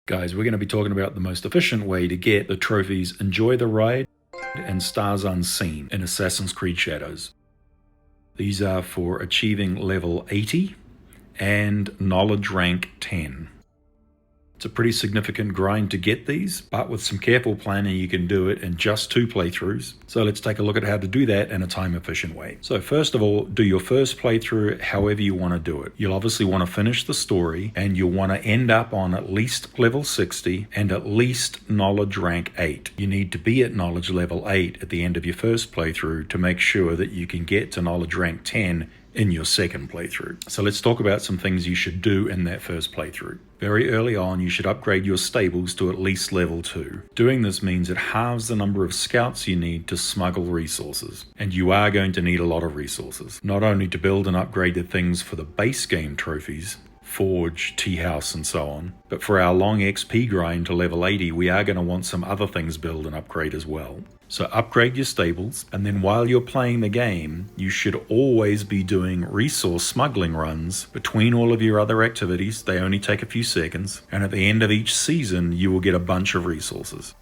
Guys, we're going to be talking about the most efficient way to get the trophies Enjoy the Ride and Stars Unseen in Assassin's Creed Shadows. These are for achieving level 80 and knowledge rank 10. It's a pretty significant grind to get these, but with some careful planning you can do it in just 2 playthroughs. So let's take a look at how to do that in a time efficient way. So first of all, do your first playthrough however you want to do it. You'll obviously want to finish the story and you'll want to end up on at least level 60 and at least knowledge rank 8. You need to be at knowledge level 8 at the end of your first playthrough to make sure that you can get to knowledge rank 10 in your second playthrough. So let's talk about some things you should do in that first playthrough. Very early on, you should upgrade your stables to at least level 2. Doing this means it halves the number of scouts you need to smuggle resources. And you are going to need a lot of resources, not only to build and upgrade the things for the base game trophies, Forge, Tea House, and so on. But for our long XP grind to level 80, we are going to want some other things build and upgrade as well. So upgrade your stables, and then while you're playing the game, you should always be doing resource smuggling runs between all of your other activities. They only take a few seconds, and at the end of each season, you will get a bunch of resources.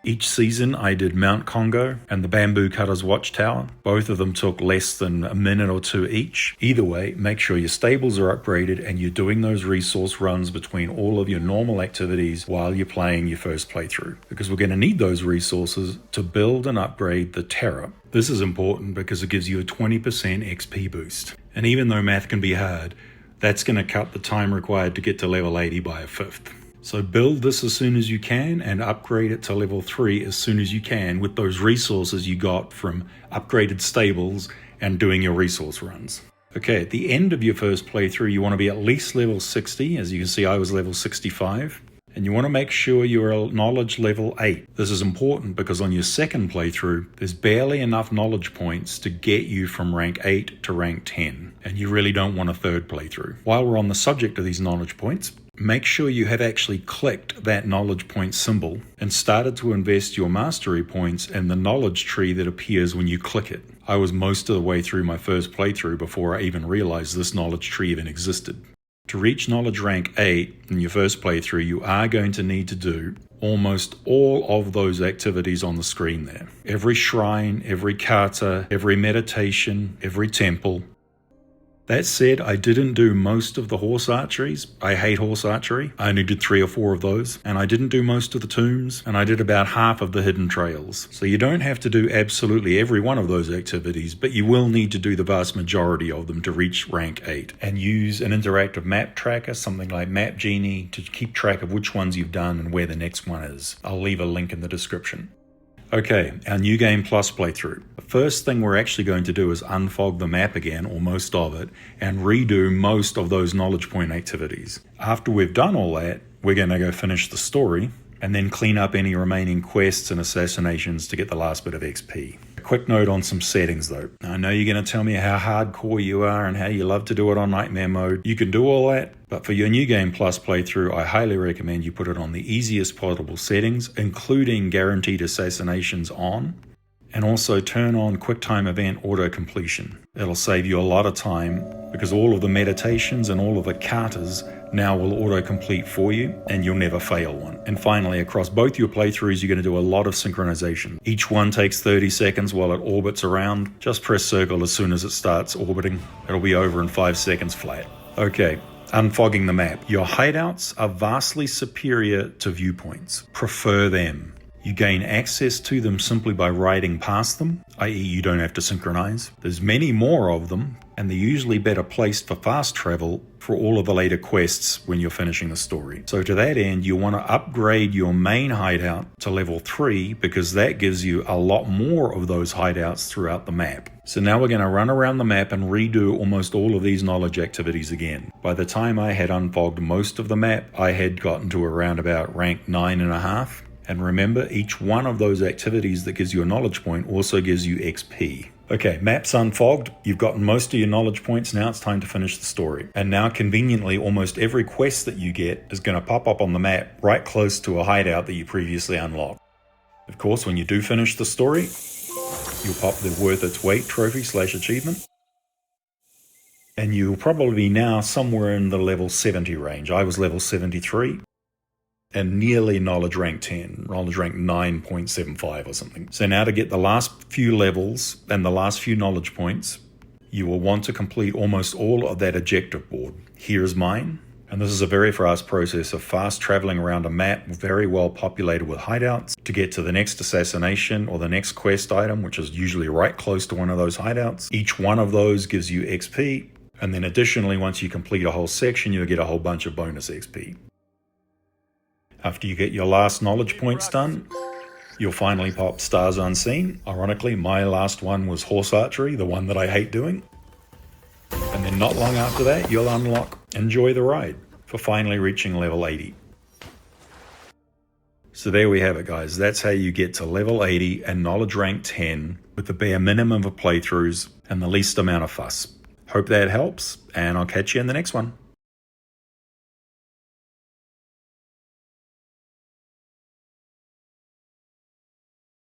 Each season I did Mount Congo and the Bamboo Cutter's Watchtower. Both of them took less than a minute or 2 each. Either way, make sure your stables are upgraded and you're doing those resource runs between all of your normal activities while you're playing your first playthrough. Because we're going to need those resources to build and upgrade the Tera. This is important because it gives you a 20% XP boost. And even though math can be hard, that's going to cut the time required to get to level 80 by a fifth. So build this as soon as you can and upgrade it to level 3 as soon as you can with those resources you got from upgraded stables and doing your resource runs. Okay, at the end of your first playthrough, you want to be at least level 60. As you can see, I was level 65. And you want to make sure you're knowledge level 8. This is important because on your second playthrough, there's barely enough knowledge points to get you from rank 8 to rank 10. And you really don't want a third playthrough. While we're on the subject of these knowledge points, make sure you have actually clicked that knowledge point symbol and started to invest your mastery points in the knowledge tree that appears when you click it. I was most of the way through my first playthrough before I even realized this knowledge tree even existed. To reach knowledge rank 8 in your first playthrough, you are going to need to do almost all of those activities on the screen there. Every shrine, every kata, every meditation, every temple. That said, I didn't do most of the horse archeries. I hate horse archery. I only did 3 or 4 of those. And I didn't do most of the tombs. And I did about half of the hidden trails. So you don't have to do absolutely every one of those activities, but you will need to do the vast majority of them to reach rank 8. And use an interactive map tracker, something like Map Genie, to keep track of which ones you've done and where the next one is. I'll leave a link in the description. Okay, our New Game Plus playthrough. The first thing we're actually going to do is unfog the map again, or most of it, and redo most of those knowledge point activities. After we've done all that, we're going to go finish the story, and then clean up any remaining quests and assassinations to get the last bit of XP. A quick note on some settings though. I know you're going to tell me how hardcore you are and how you love to do it on Nightmare mode. You can do all that, but for your New Game Plus playthrough, I highly recommend you put it on the easiest possible settings, including guaranteed assassinations on, and also turn on QuickTime Event Auto Completion. It'll save you a lot of time because all of the meditations and all of the katas now will auto-complete for you and you'll never fail one. And finally, across both your playthroughs, you're going to do a lot of synchronization. Each one takes 30 seconds while it orbits around. Just press circle as soon as it starts orbiting. It'll be over in 5 seconds flat. Okay. Unfogging the map. Your hideouts are vastly superior to viewpoints. Prefer them. You gain access to them simply by riding past them, i.e. you don't have to synchronize. There's many more of them, and they're usually better placed for fast travel for all of the later quests when you're finishing the story. So to that end, you want to upgrade your main hideout to level 3 because that gives you a lot more of those hideouts throughout the map. So now we're going to run around the map and redo almost all of these knowledge activities again. By the time I had unfogged most of the map, I had gotten to around about rank 9.5. And remember, each one of those activities that gives you a knowledge point also gives you XP. Okay, map's unfogged. You've gotten most of your knowledge points. Now it's time to finish the story. And now, conveniently, almost every quest that you get is going to pop up on the map right close to a hideout that you previously unlocked. Of course, when you do finish the story, you'll pop the Worth Its Weight trophy/achievement. And you'll probably be now somewhere in the level 70 range. I was level 73. and nearly knowledge rank 10, knowledge rank 9.75 or something. So now to get the last few levels and the last few knowledge points, you will want to complete almost all of that objective board. Here's mine. And this is a very fast process of fast traveling around a map very well populated with hideouts to get to the next assassination or the next quest item, which is usually right close to one of those hideouts. Each one of those gives you XP. And then additionally, once you complete a whole section, you'll get a whole bunch of bonus XP. After you get your last knowledge points done, you'll finally pop Stars Unseen. Ironically, my last one was Horse Archery, the one that I hate doing. And then not long after that, you'll unlock Enjoy the Ride for finally reaching level 80. So there we have it, guys. That's how you get to level 80 and knowledge rank 10 with the bare minimum of playthroughs and the least amount of fuss. Hope that helps, and I'll catch you in the next one.